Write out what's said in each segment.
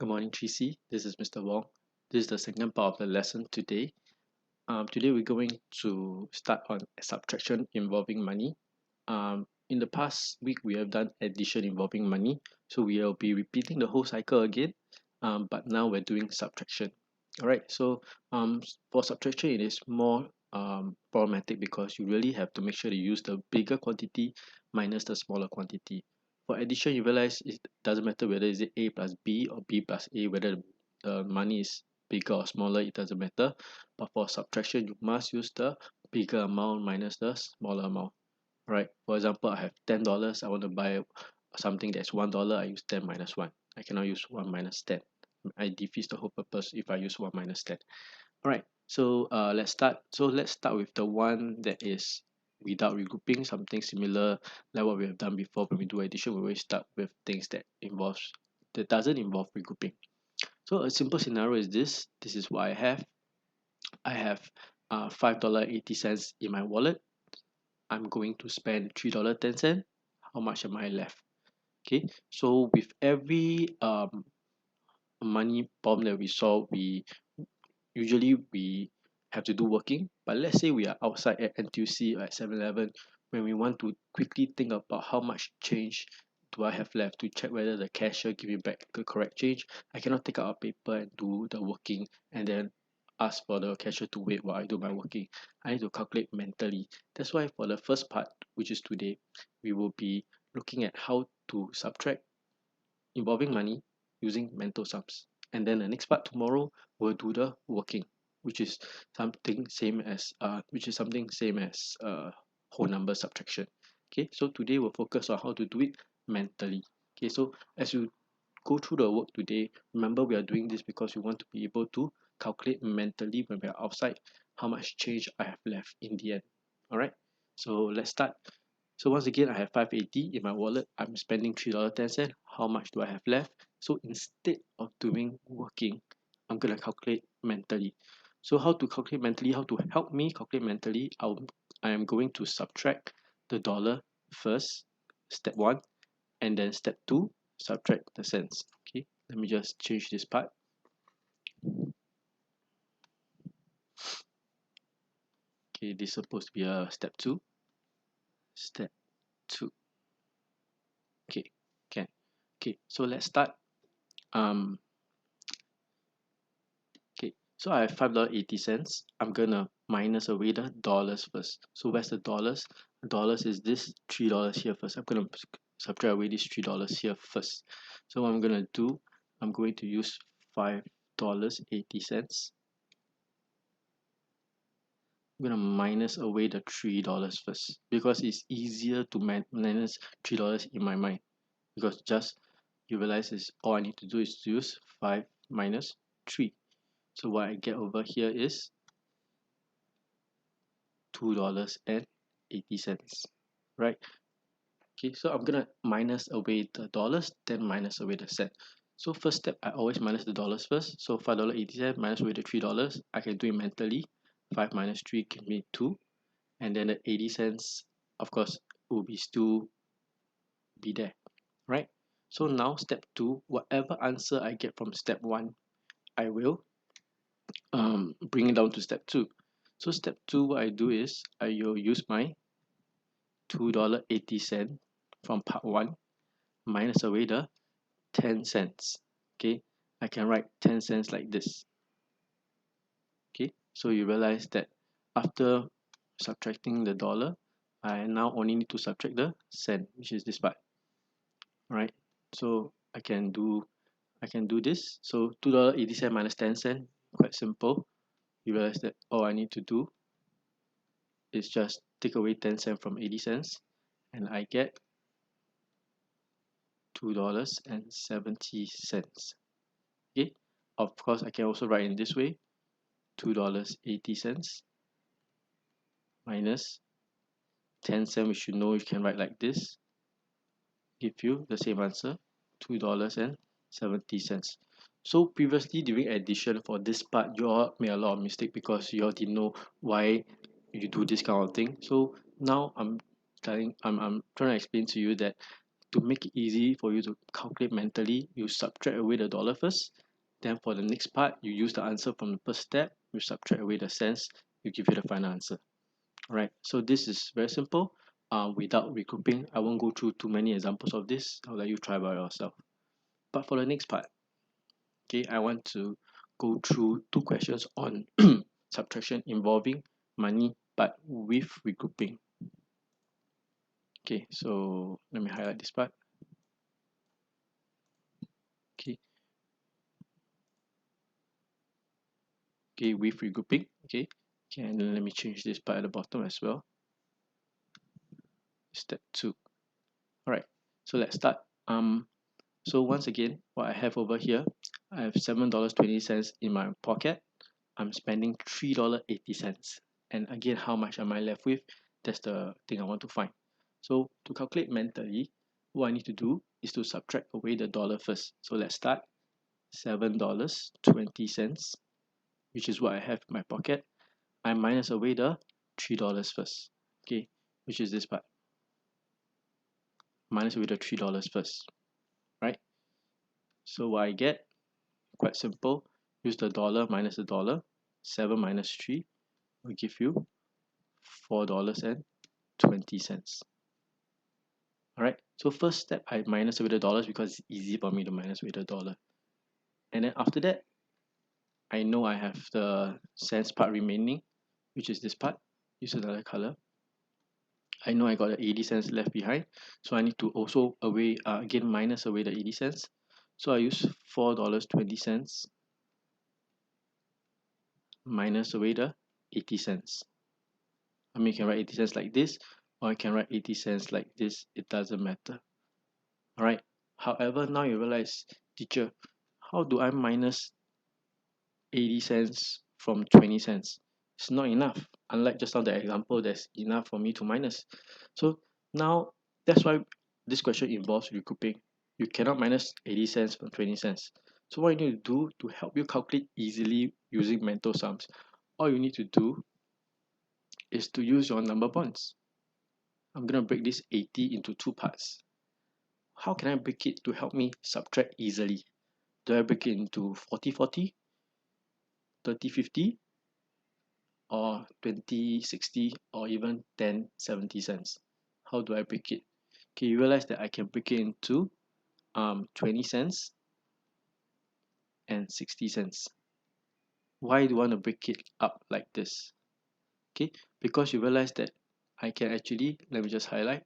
Good morning, Tracy. This is Mr. Wong. This is the second part of the lesson today. Today we're going to start on subtraction involving money. In the past week, we have done addition involving money. So we will be repeating the whole cycle again. But now we're doing subtraction. All right. So for subtraction, it is more problematic because you really have to make sure you use the bigger quantity minus the smaller quantity. For addition, you realize it doesn't matter whether is it A plus B or B plus A, whether the money is bigger or smaller, it doesn't matter. But for subtraction, you must use the bigger amount minus the smaller amount. Right? For example, I have $10. I want to buy something that's $1. I use 10 minus 1. I cannot use 1 minus 10. I defeat the whole purpose if I use 1 minus 10. Alright, so let's start. So let's start with the one that is without regrouping, something similar like what we have done before. When we do addition, we always start with things that doesn't involve regrouping. So a simple scenario is this. This is what I have. I have $5.80 in my wallet. I'm going to spend $3.10. How much am I left? Okay, so with every money problem that we solve, we have to do working. But let's say we are outside at NTUC or at 7-Eleven, when we want to quickly think about how much change do I have left to check whether the cashier give me back the correct change. I cannot take out a paper and do the working and then ask for the cashier to wait while I do my working. I need to calculate mentally. That's why for the first part, which is today, we will be looking at how to subtract involving money using mental sums. And then the next part tomorrow we'll do the working, which is something same as whole number subtraction. Okay, so today we'll focus on how to do it mentally. Okay, so as you go through the work today, remember we are doing this because we want to be able to calculate mentally when we are outside how much change I have left in the end. All right, so let's start. So once again, I have 580 in my wallet. I'm spending $3.10. How much do I have left? So instead of doing working, I'm gonna calculate mentally. So how to calculate mentally? How to help me calculate mentally? I am going to subtract the dollar first, step one, and then step two, subtract the cents. Okay, let me just change this part. Okay, this is supposed to be a step two. Step two. Okay, can. Okay, so let's start. Okay, so I have $5.80. I'm gonna minus away the dollars first. So where's the dollars? Dollars is this $3 here first. I'm gonna subtract away this $3 here first. So what I'm gonna do, I'm going to use $5.80. I'm gonna minus away the $3 first because it's easier to minus $3 in my mind, because just you realize is all I need to do is to use 5 minus 3. So what I get over here is $2.80, right? Okay, so I'm gonna minus away the dollars, then minus away the cent. So first step, I always minus the dollars first. So $5.80 minus away the $3. I can do it mentally. 5 minus 3 give me 2, and then the 80 cents, of course, will be still be there, right? So now step 2, whatever answer I get from step 1, I will bring it down to step 2. So step 2, what I do is I will use my $2.80 from part 1 minus away the 10 cents. Okay, I can write 10 cents like this. Okay, so you realize that after subtracting the dollar, I now only need to subtract the cent, which is this part. Right, so I can do this. So $2.80 minus 10 cents, quite simple. You realize that all I need to do is just take away 10 cents from 80 cents, and I get $2.70. Okay, of course I can also write in this way, $2.80 minus 10 cents, which you know you can write like this, give you the same answer, $2.70. So previously during addition for this part, you all made a lot of mistake because you all didn't know why you do this kind of thing. So now I'm trying to explain to you that to make it easy for you to calculate mentally, you subtract away the dollar first. Then for the next part, you use the answer from the first step, you subtract away the cents, you give you the final answer. Alright, so this is very simple. Without regrouping, I won't go through too many examples of this. I'll let you try by yourself. But for the next part, okay, I want to go through two questions on subtraction involving money but with regrouping. Okay, so let me highlight this part. Okay, with regrouping. Okay, and let me change this part at the bottom as well. Step 2. Alright, so let's start. So once again, what I have over here, I have $7.20 in my pocket. I'm spending $3.80. And again, how much am I left with? That's the thing I want to find. So to calculate mentally, what I need to do is to subtract away the dollar first. So let's start. $7.20, which is what I have in my pocket. I minus away the $3 first. Okay, which is this part. Minus away the $3 first. Right? So what I get, quite simple. Use the dollar minus the dollar. 7 minus 3 will give you $4.20. Alright, so first step, I minus away the dollars because it's easy for me to minus away the dollar. And then after that, I know I have the cents part remaining, which is this part. Use another color. I know I got the 80 cents left behind, so I need to also again minus away the 80 cents. So I use $4.20 minus away the 80 cents. I mean, you can write 80 cents like this, or I can write 80 cents like this. It doesn't matter. Alright. However, now you realize, teacher, how do I minus 80 cents from 20 cents? It's not enough. Unlike just now the example, there's enough for me to minus. So now that's why this question involves recouping. You cannot minus 80 cents from 20 cents. So what you need to do to help you calculate easily using mental sums, all you need to do is to use your number bonds. I'm going to break this 80 into two parts. How can I break it to help me subtract easily? Do I break it into 40-40, 30-50, or 20-60, or even 10-70 cents? How do I break it? Okay, you realize that I can break it into 20 cents and 60 cents. Why do I want to break it up like this? Okay, because you realize that I can actually, let me just highlight,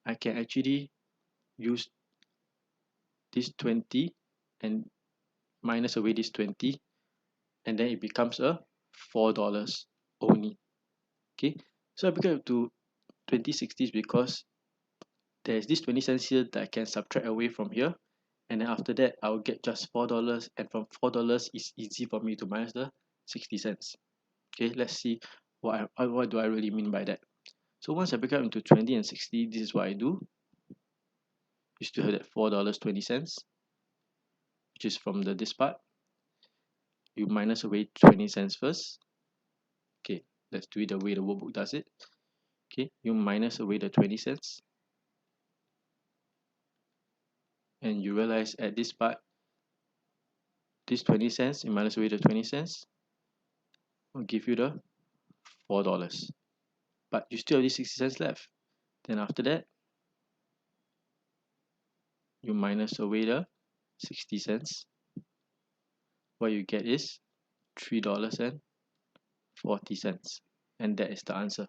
I can actually use this 20 and minus away this 20, and then it becomes a $4 only. Okay, so I break it up to 20-60 because there's this 20 cents here that I can subtract away from here, and then after that I'll get just $4, and from $4 it's easy for me to minus the 60 cents. Okay, let's see what do I really mean by that. So once I break up into 20 and 60, this is what I do. You still have that $4.20, which is from this part. You minus away 20 cents first. Okay, let's do it the way the workbook does it. Okay, you minus away the 20 cents, and you realize at this part, this 20 cents, you minus away the 20 cents, will give you the $4. But you still have this 60 cents left. Then after that, you minus away the 60 cents. What you get is $3.40. And that is the answer.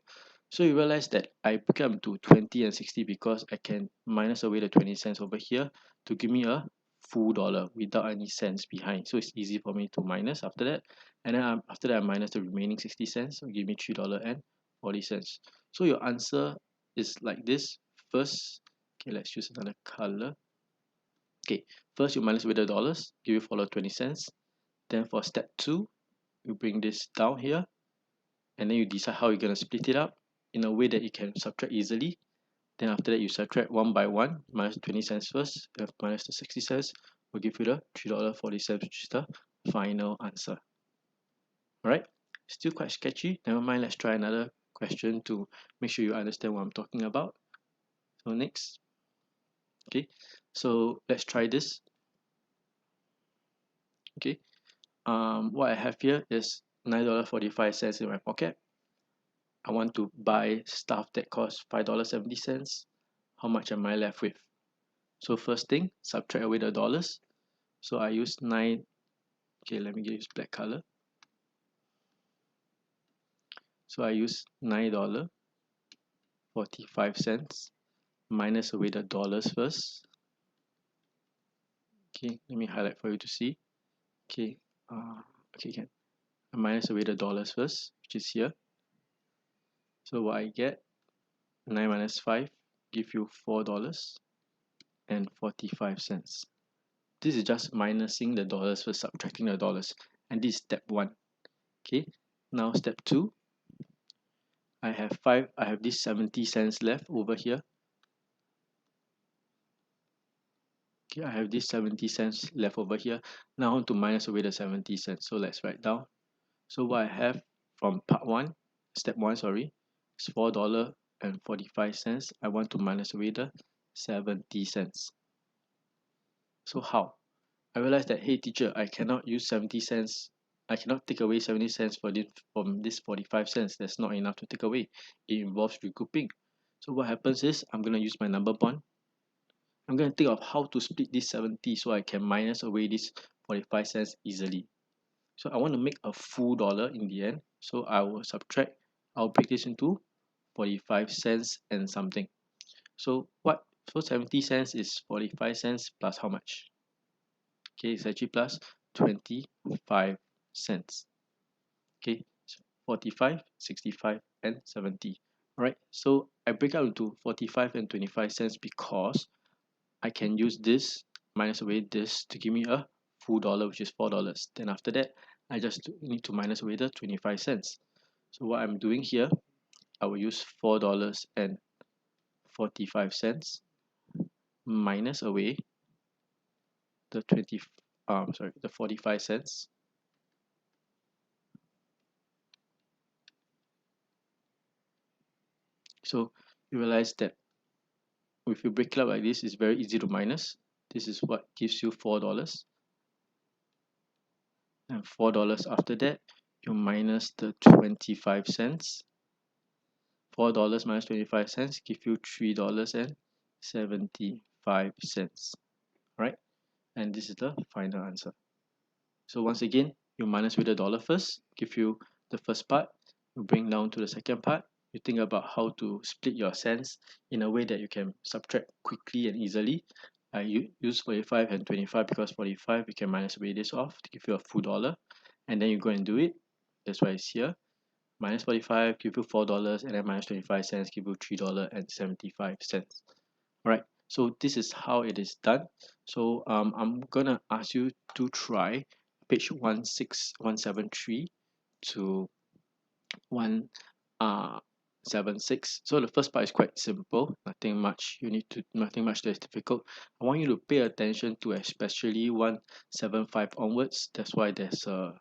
So you realize that I break up to 20 and 60 because I can minus away the 20 cents over here to give me a full dollar without any cents behind. So it's easy for me to minus after that. And then after that, I minus the remaining 60 cents. So give me $3.40. So your answer is like this. First, okay, let's choose another color. Okay, first you minus away the dollars, give you $4.20. Then for step 2, you bring this down here, and then you decide how you're going to split it up in a way that you can subtract easily. Then after that, you subtract one by one, minus 20 cents first, minus the 60 cents will give you the $3.40, which is the final answer. Alright, still quite sketchy. Never mind, let's try another question to make sure you understand what I'm talking about. So next, Okay, so let's try this. Okay, what I have here is $9.45 in my pocket. I want to buy stuff that costs $5.70. How much am I left with? So first thing, subtract away the dollars. So I use 9. Okay, let me use black color. So I use $9.45 minus away the dollars first. Okay, let me highlight for you to see. Okay, okay, can I minus away the dollars first, which is here. So what I get, 9 minus 5 give you $4.45. This is just minusing the dollars first, subtracting the dollars, and this is step 1. Okay, now step 2, I have this 70 cents left over here. Okay, I have this 70 cents left over here. Now I want to minus away the 70 cents. So let's write down. So what I have from step 1, sorry, is $4.45. I want to minus away the 70 cents. So how? I realized that, hey teacher, I cannot use 70 cents. I cannot take away 70 cents from this 45 cents. That's not enough to take away. It involves regrouping. So what happens is I'm going to use my number bond. I'm going to think of how to split this 70 so I can minus away this 45 cents easily. So I want to make a full dollar in the end. So I'll break this into 45 cents and something. So 70 cents is 45 cents plus how much? Okay, it's actually plus 25 cents. Okay, so 45, 65, and 70. Alright, so I break out into 45 and 25 cents because I can use this minus away this to give me a full dollar, which is $4. Then after that, I just need to minus away the 25 cents. So what I'm doing here, I will use $4.45 minus away the 45 cents. So you realize that if you break it up like this, it's very easy to minus. This is what gives you $4. And $4 after that, you minus the 25 cents. $4 minus 25 cents give you $3.75. Right? And this is the final answer. So once again, you minus with the dollar first, give you the first part, you bring down to the second part, you think about how to split your cents in a way that you can subtract quickly and easily. I use 45 and 25 because 45 you can minus away this off to give you a full dollar, and then you go and do it. That's why it's here. Minus 45 give you $4, and then minus 25 cents give you $3.75. Alright, so this is how it is done. So I'm gonna ask you to try page 17173 to 176. So the first part is quite simple, nothing much that is difficult. I want you to pay attention to especially 175 onwards. That's why there's a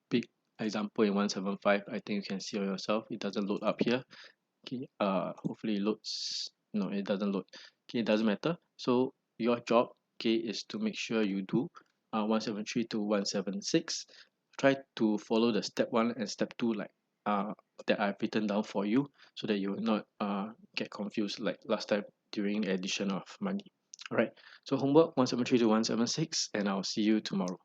big example in 175. I think you can see on yourself. It doesn't load up here. Okay, hopefully it loads. No, it doesn't load. Okay, it doesn't matter. So your job, okay, is to make sure you do 173 to 176. Try to follow the step 1 and step 2 like that I've written down for you, so that you will not get confused like last time during addition of money. All right, so homework 173 to 176, and I'll see you tomorrow.